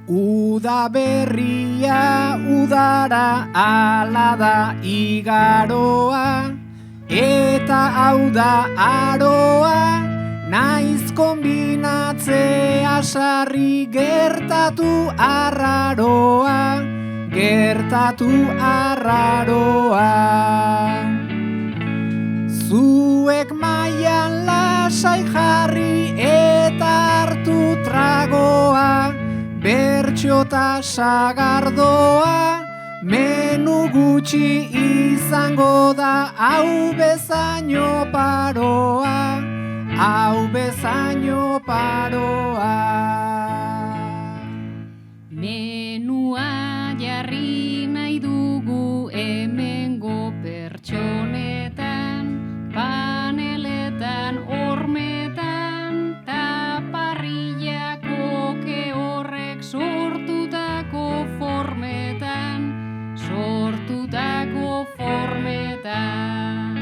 Uda berria udara ala da igaroa, eta hau da aroa, naiz kombinatzea sarri gertatu arraroa, gertatu arraroa. Zuek mailan lasai jarri eta hartu tragoa, bertso ta sagardoa, menu gutxi izango da, hau bezaino paroa, hau bezaino paroa. Menua jarri nahi dugu hemengo pertsonetan, paneletan, hormetan, ta parrillako ke horrek sortutako formetan, sortutako formetan.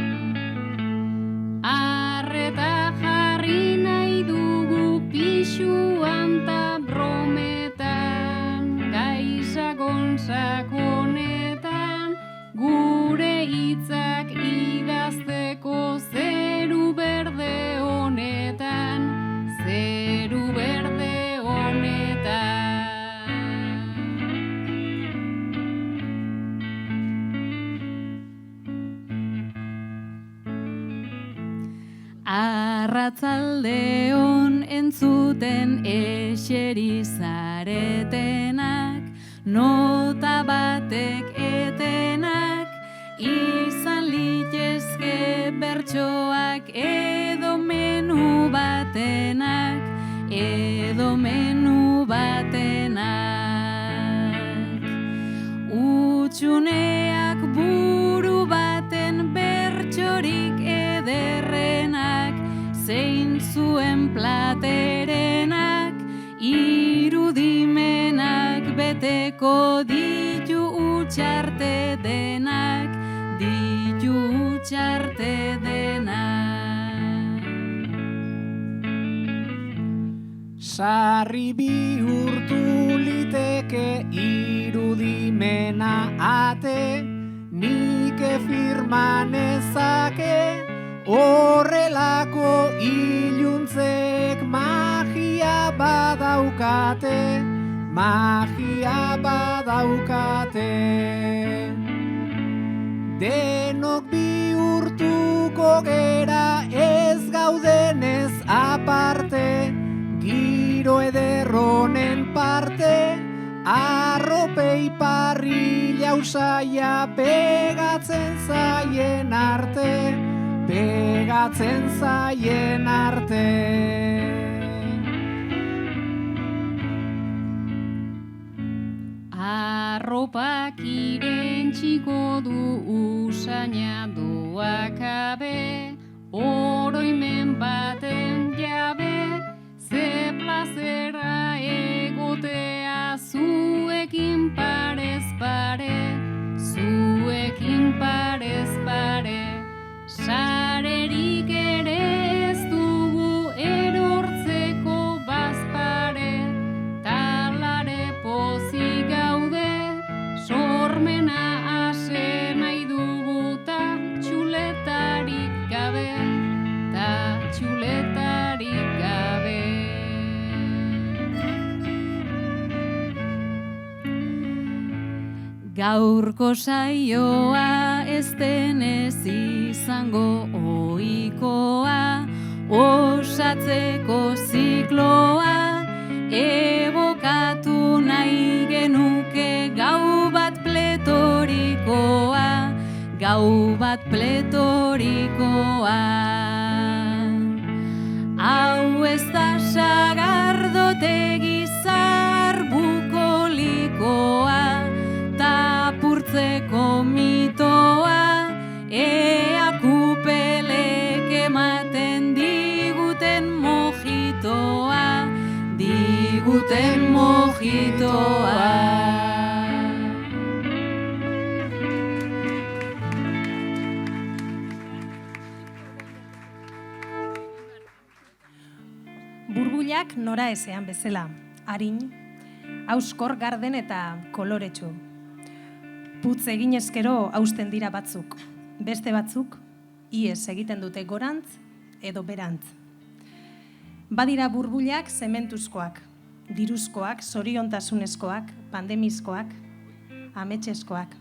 Arreta jarri nahi dugu pixuan ta brometan, gaizakon sakonetan, gure hitzak idazteko zeru berde honetan, zeru berde honetan. Arratzaldeon entzuten eseri zaretenak, nota batek etenak, izan litezke bertsoak edo menu batenak, edo menu batenak. Utsuneak buru baten bertsorik ederrenak, zein zuen platerenak, irudimenak beteko ditu utxarte denak, ditu utxarte denak. Sarri bihurtu liteke irudimena ate, nik firma nezake, horrelako iluntzek magia badaukate, magia badaukate. Denok bihurtuko gera ez gaudenez aparte, giro ederronen parte, arropei parrilla usaia pegatzen zaien arte, pegatzen zaien arte. Arropak irentsiko du usaina doakabe, oroimen baten jabe, ze plazera egotea zuekin parez pare, zuekin parez pare. Sarerik ere ez dugu erortzeko bazpare, talare pozik gaude, sormena ase nahi dugu ta txuletarik gabe, ta txuletarik gabe. Gaurko saioa ez denez izango ohikoa, osatzeko zikloa, ebokatu nahi genuke gau bat pletorikoa, gau bat pletorikoa. Hau ez da sagardotegi zarbukolikoa, tapurtzeko mitoa, ea kupelek ematen diguten mojitoa, diguten mojitoa. Burbuilak nora ezean bezala, arin, Auskor garden eta koloretsu. Putz egin ezkero hausten dira batzuk, beste batzuk ihes egiten dute gorantz edo berantz. Badira burbulak zementuzkoak, diruzkoak, zoriontasunezkoak, pandemizkoak, ametseskoak.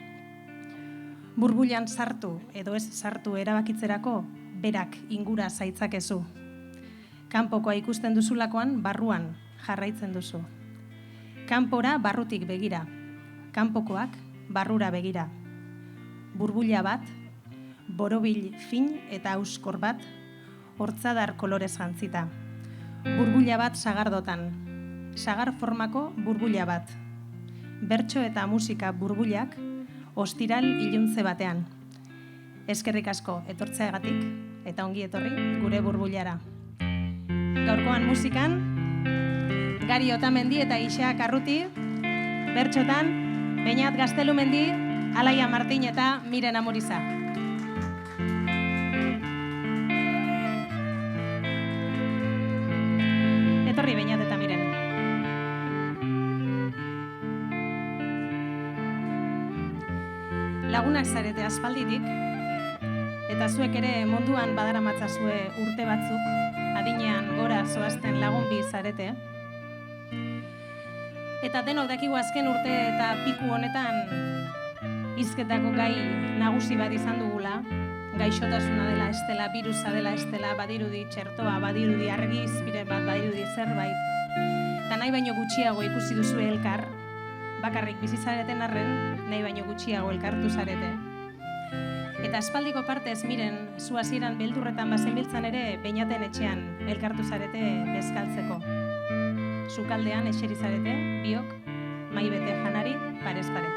Burbulan sartu edo ez sartu erabakitzerako berak ingura zaitzakezu. Kanpokoa ikusten duzulakoan barruan jarraitzen duzu. Kanpora barrutik begira, kanpokoak barrura begira. Burbula bat, borobil fin eta auskor bat, hortzadar kolorez jantzita. Burbula bat sagardotan, sagar formako burbula bat. Bertso eta musika burbulak, ostiral iluntze batean. Eskerrik asko etortzeagatik eta ongi etorri gure burbulara. Gaurkoan musikan, Gari Otamendi eta Ixak Arruti, bertxotan, Beñat Gaztelumendi, Alaia Martin eta Miren Amoriza. Etorri Beñat eta Miren. Lagunak zarete aspalditik, eta zuek ere munduan badaramatzazue urte batzuk, adinean gora zoazten lagun bi zarete. Eta denok dakigu azken urte eta piku honetan hizketako gai nagusi bat izan dugula, gaixotasuna dela ez dela, birusa dela ez dela, badirudi txertoa, badirudi argiz, bat badirudi zerbait. Eta nahi baino gutxiago ikusi duzu elkar, bakarrik bizizareten arren, nahi baino gutxiago elkartu zarete. Eta aspaldiko partez, Miren, zu hasieran beldurretan bazenbiltzan ere, Beñaten etxean elkartu zarete bezkaltzeko. Sukaldean eseri zarete, biok, mai bete janari, parez pare.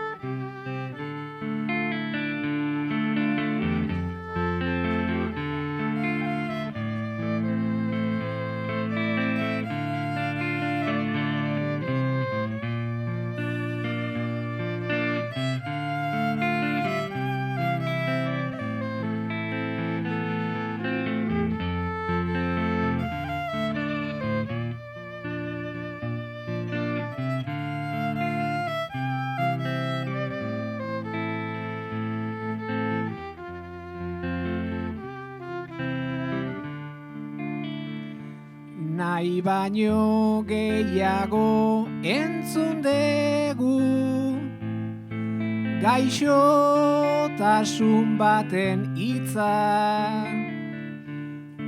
Nahi baino gehiago entzun dugu, gaixotasun baten hitza,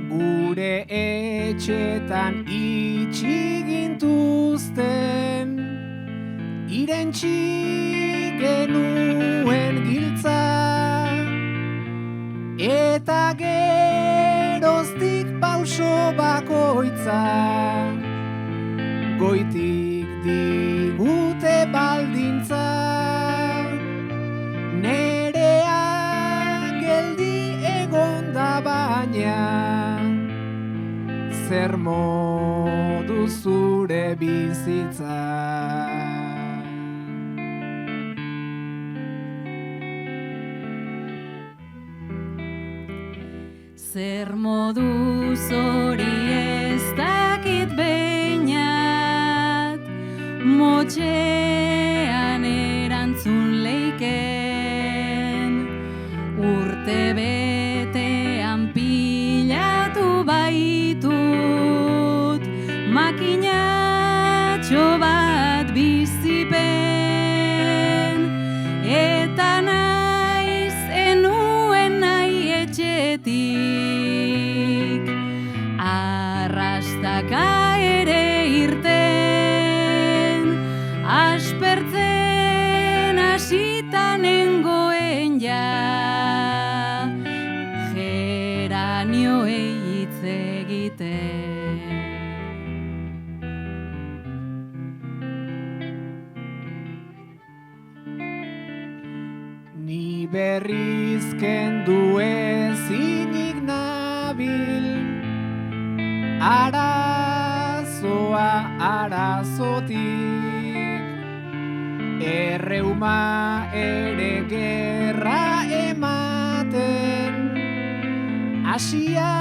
gure etxetan itxi gintuzten, irentsi genuen giltza, eta geroztik pauso bakoitza, goitik digute baldintza, nerea geldi egon da baina, zer modu zure bizitza. Zer moduz hori ez dakit Beñat, motxean erantzun leiken, urte betean pilatu baitut, makinatxo bat bizipen, eta naiz enuen nahi etxetik, arrastaka ere irten, aspertzen hasita nengoen ja, geranioei hitz egiten. Ni berriz kendu ezinik nabil, arazoa arazotik, erreuma ere gerra ematen, hasia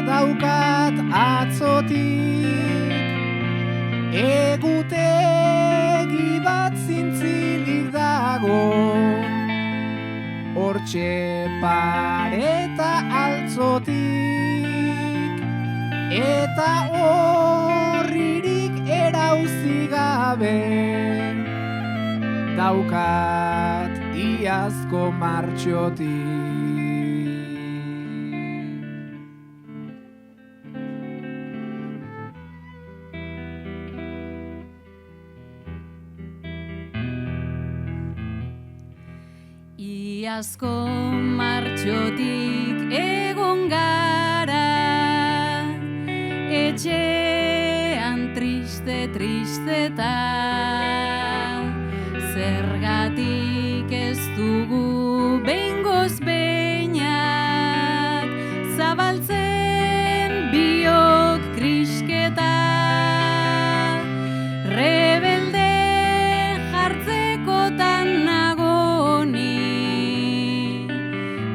daukat atzotik, egute hortxe pareta altzotik, eta horririk erauzi gabe, daukat iazko martxotik. Iazko martxotik egon gara, etxean triste-tristeta, zergatik ez dugu behingoz behinak, zabaltzen biok krisketa, rebelde jartzekotan nagoni,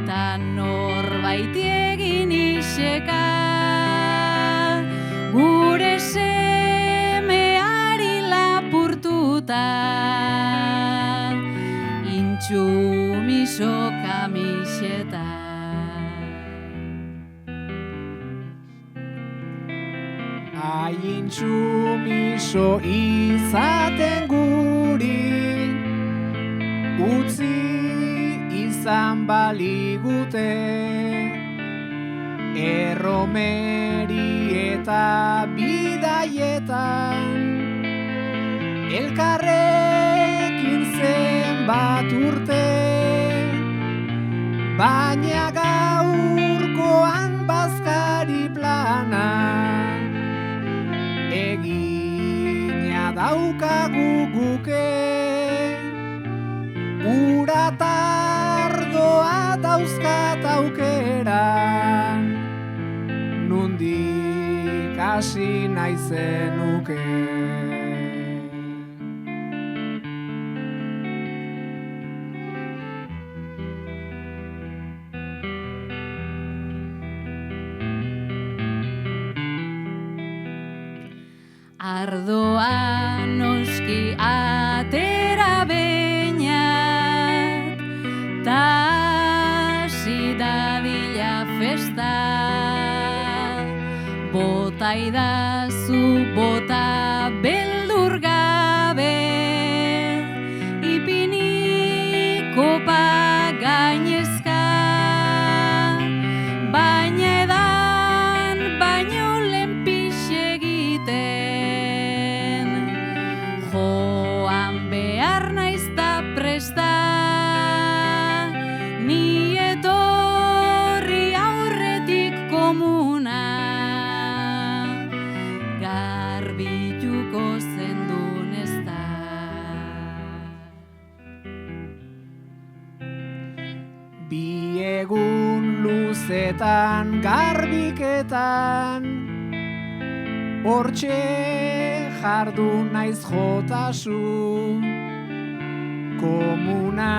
ta norbait egin iseka, gure semeari lapurtuta, intsumiso kamiseta. Ai intsumiso izaten guri, utzi izan baligute, erromeri eta bidaietan, elkarrekin zenbat urte, baina gaurkoan bazkari plana, egina daukagu guke, ura tardoa dauzkat aukeran, nundik hasi naizenuke. Ardoa noski atera beñat, ta hasi dadila festa, bota idazu bota beldur gabe, ipini kopa gainezka, baina edan baino lehen pixe egiten, joan behar naiz da presta, ni etorri aurretik komuna, garbituko zendun ez da. Bi egun luzetan garbiketan, hortxe jardun naiz jotasun, komuna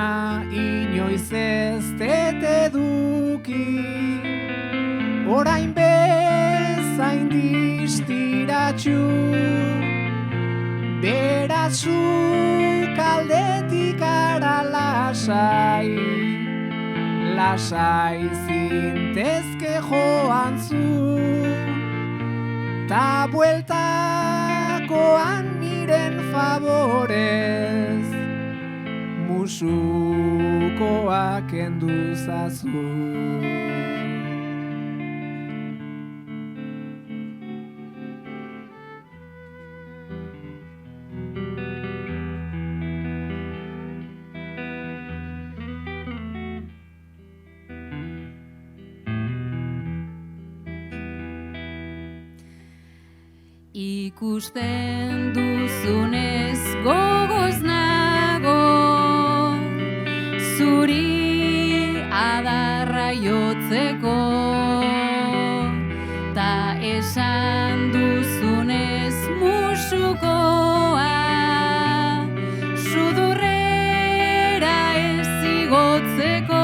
inoiz ez eduki, orain bezain distiratxu, beratzu kaldetik ara lasai, lasai zintezke joan zu, ta bueltakoan miren favorez, musukoak enduzazu. Ikusten duzunez gogoz nago, zuri adarra jotzeko, ta esan duzunez musukoa, sudurrera ez igotzeko,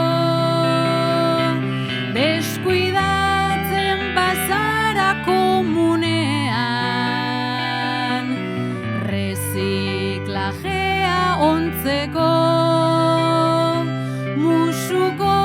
deskuidatzen bazara komunean, reziklajea ontzeko, musuko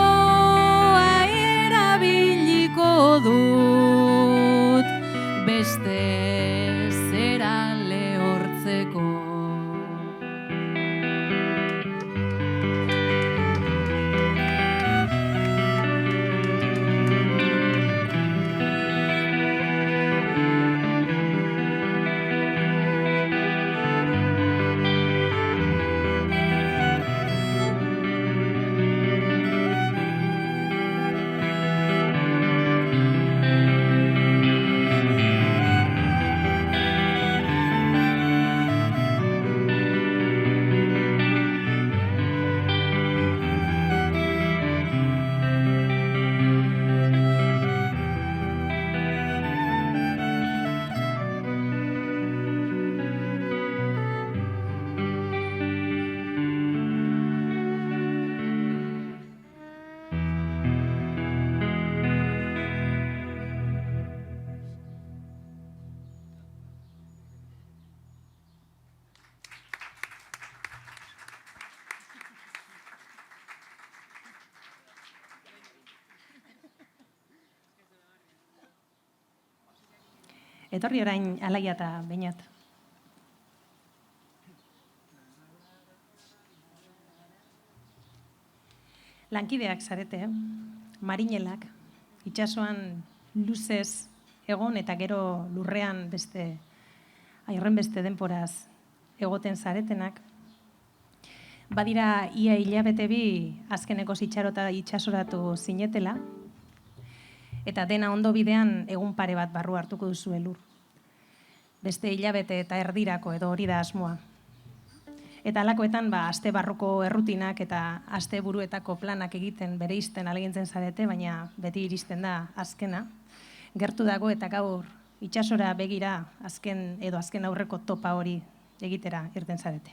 Etorri orain Alaia eta Beñat. Lankideak zarete, marinelak, itsasoan luzez egon eta gero lurrean beste denporaz egoten zaretenak. Badira ia hilabete bi azkeneko zitxarota itsasoratu zinetela, eta dena ondo bidean egun pare bat barru hartuko duzu elur. Beste hilabete eta erdirako edo hori da asmoa. Eta halakoetan aste barruko errutinak eta aste buruetako planak egiten bereizten ahalegintzen zarete, baina beti iristen da azkena. Gertu dago eta gaur itsasora begira azken aurreko topa hori egitera irten zarete.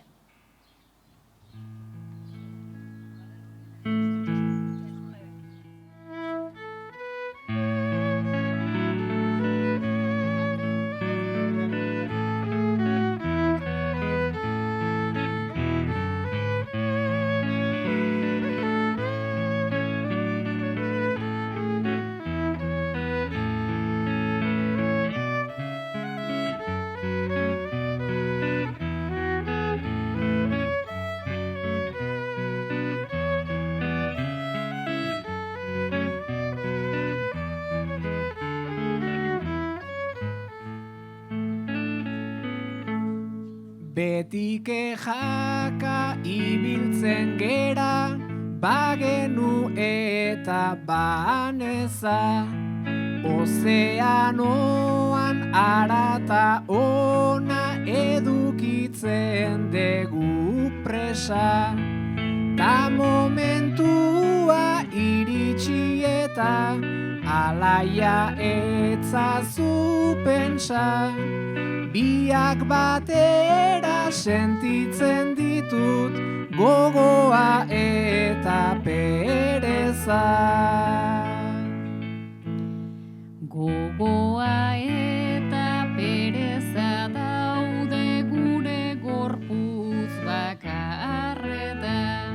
Beti kejaka ibiltzen gera, bagenu eta baneza. Ozeanoan arata ona edukitzen dugu presa. Ta momentua iritsi eta Alaia etzazu pentsa. Biak batera sentitzen ditut gogoa eta pereza. Gogoa eta pereza daude gure gorputz bakarretan.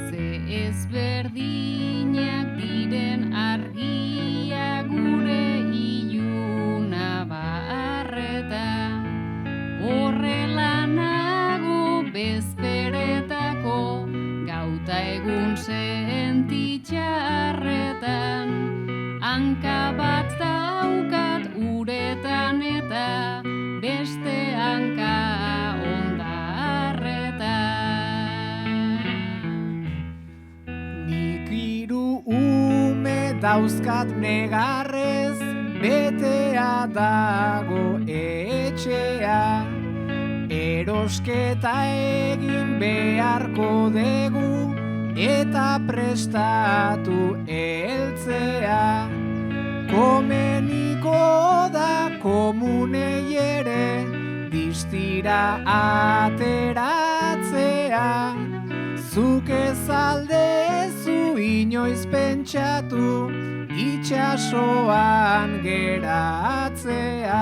Ze ezberdinak diren argia gure iluna barretan. Horrela nago bezperetako gauta egun sentitxarretan. Hanka bat daukat uretan eta beste hanka ondarretan. Nik 3 ume dauzkat negarrez, betea dago etxea. Erosketa egin beharko dugu eta prestatu heltzea. Komeniko da komunei ere distira ateratzea. Zuk ez aldezu inoiz pentsatu itsasoan geratzea.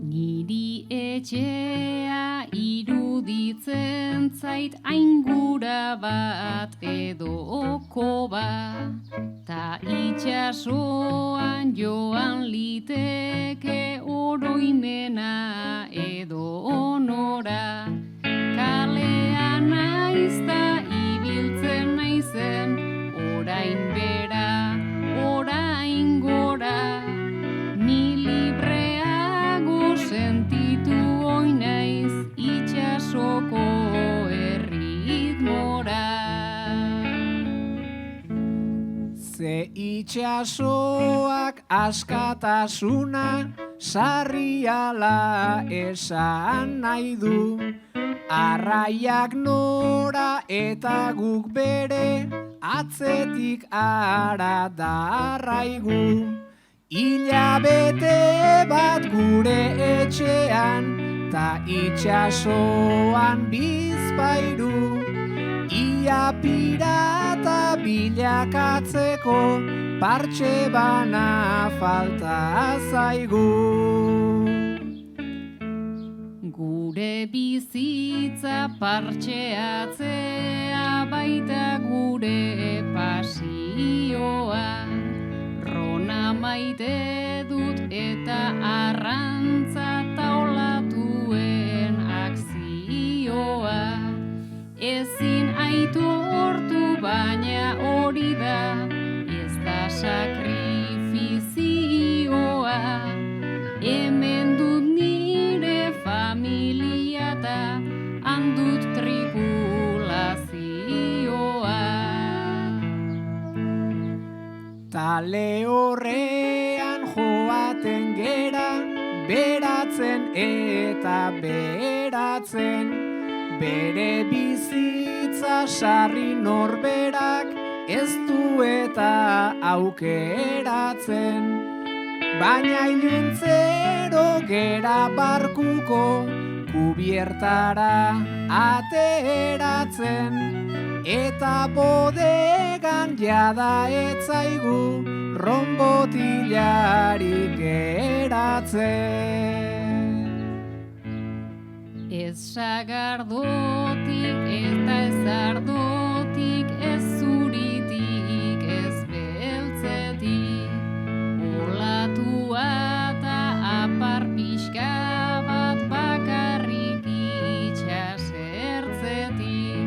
Niri etxea iruditzen zait aingura bat edo koba, ta itsasoan joan liteke oroimena edo onora. Kalean naizta ibiltzen naizen, orain bera, orain gora. Ni libreago sentitu oinaiz itsasoko erritmora. Ze itsasoak askatasuna sarriala esan nahi du. Arraiak nora eta guk bere atzetik ara darraigu. Hilabete bat gure etxean ta itsasoan bizpairu. Ia pirata bilakatzeko partxe bana falta zaigu. Gure bizitza partxeatzea baita gure pasioa. Rona maite dut eta arrantza taulatuen akzioa. Ezin aitortu baina hori da, ez da sakrifizioa. Hemen dut nire familia eta handut tripulazioa. Tale horrean joaten gera, beratzen eta beratzen, bere bizitza sarri norberak ez du eta aukeratzen. Baina iluntzero gera barkuko kubiertara ateratzen, eta bodegan jada etzaigu ronbotilarik geratzen. Ez sagardotik eta ez ardotik, ez zuritik, ez beltzetik, olatua eta apar pixka bat bakarrik itxasertzetik.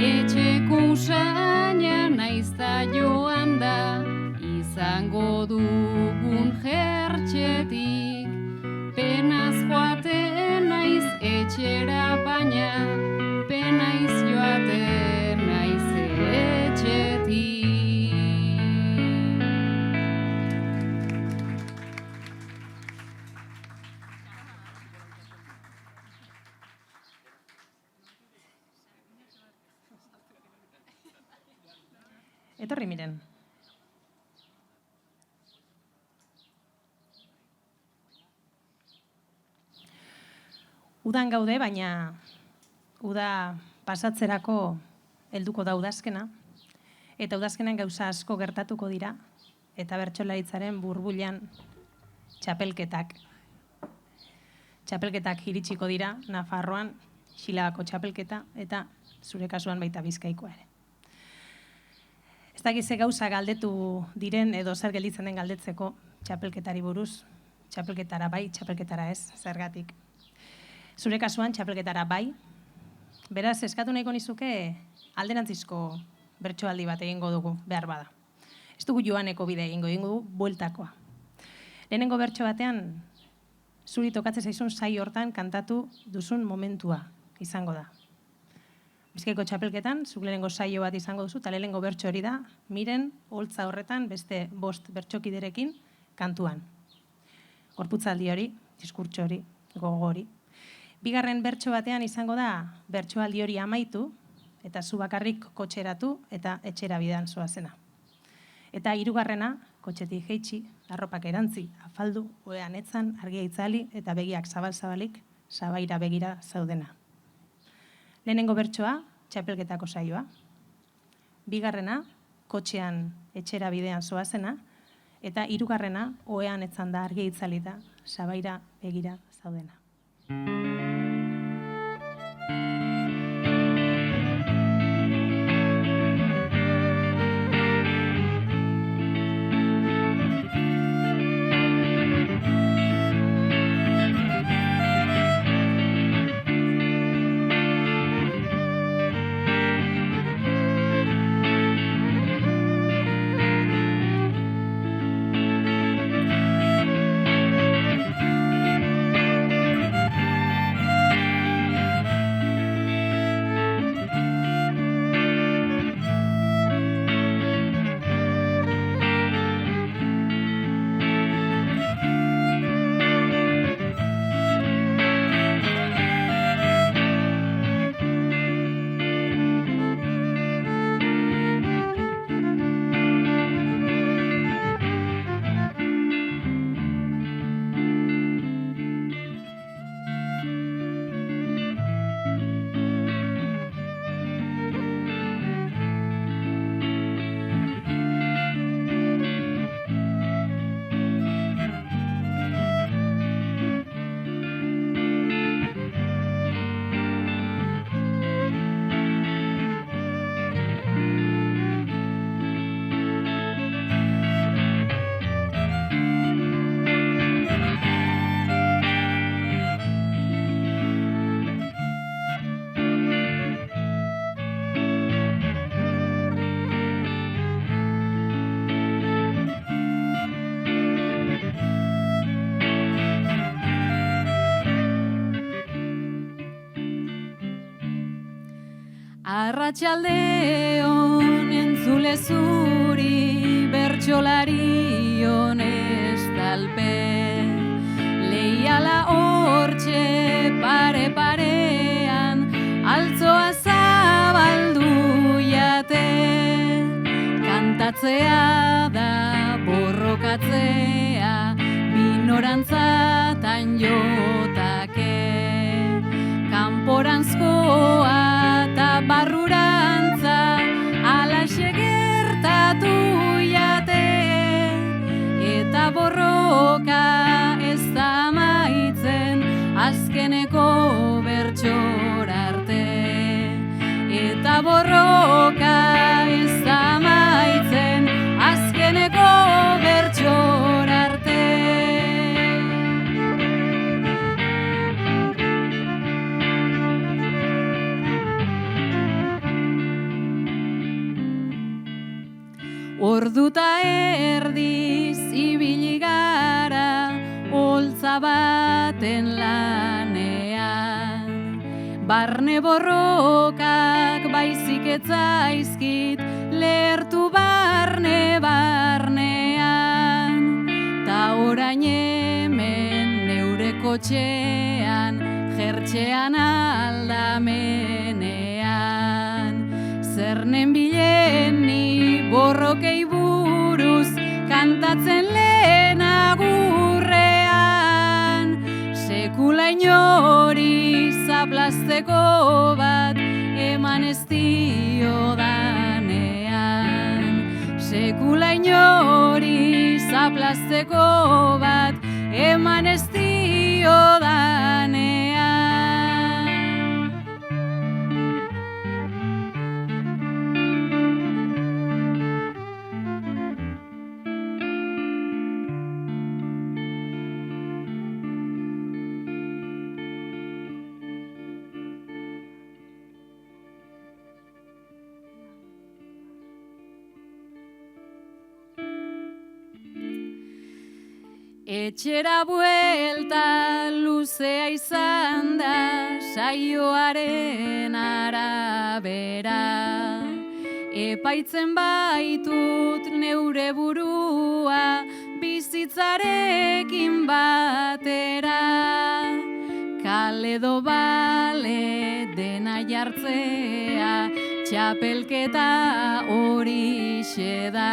Etxeko usaina naizta joan da, izango dugun jertxetik. Penaz joaten naiz etxera, baina penaiz joaten naiz etxetik. Etorri miren. Udan gaude, baina uda pasatzerako helduko da udazkena, eta udazkenan gauza asko gertatuko dira, eta bertsolaritzaren burbuilan txapelketak. Txapelketak iritsiko dira, Nafarroan, Xilabako txapelketa, eta zure kasuan baita Bizkaikoa ere. Ez dakiz ze gauza galdetu diren edo zer gelditzen den galdetzeko txapelketari buruz, txapelketara bai, txapelketara ez, zergatik. Zure kasuan txapelketara bai, beraz eskatu nahiko nizuke alderantzizko bertsoaldi bat egingo dugu, behar bada. Ez dugu joaneko bide egingo dugu, bueltakoa. Lehenengo bertso batean, zuri tokatzen zaizun saio hortan kantatu duzun momentua izango da. Bizkaiko txapelketan, zuk lehenengo saio bat izango duzu, eta lehenengo bertso hori da, miren, holtza horretan, beste 5 bertsokiderekin kantuan. Gorputzaldi hori, diskurtso hori, gogo hori. Bigarren bertso batean izango da, bertsoaldi hori amaitu, eta zu bakarrik kotxeratu eta etxera bidean zoazena. Eta hirugarrena, kotxetik jeitsi, arropak erantzi, afaldu, oean etzan, argia itzali eta begiak zabal-zabalik, sabaira begira zaudena. Lehenengo bertsoa, txapelketako saioa. Bigarrena, kotxean etxera bidean zoazena. Eta hirugarrena, oean etzan da argia itzali da, sabaira begira zaudena. Arratsaldeon entzule zuri bertsolari honestalpe. Leiala hortxe pare-parean altzoa zabaldu jate. Kantatzea da borrokatzea, minorantzatan jotake. Kanporanzkoa eta barrurantza alaxe gertatu jate. Eta borroka ez da amaitzen azkeneko bertsora arte. Eta borroka ez da amaitzen azkeneko bertsora arte. Orduta erdiz ibili gara holtza baten lanean. Barne borrokak baizik etzaizkit lehertu barnean. Ta orain hemen neure kotxean, jertxean aldamenean. Zernen bileni borrokei buruz kantatzen lehen agurrean. Sekula inori zaplazteko bat eman ez diodanean. Sekula inori zaplazteko bat eman ez diodanean. Etxera buelta luzea izan da saioaren arabera. Epaitzen baitut neure burua bizitzarekin batera. Kale edo bale dena jartzea, txapelketa horixe da.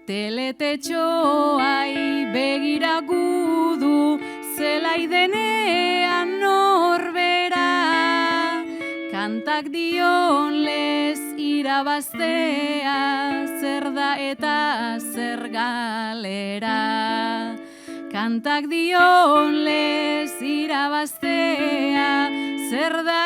Teletetxoai begira gudu, zelai denean norbera. Kantak dion lez irabaztea, zer da eta zer galera. Kantak dion lez irabaztea, zer da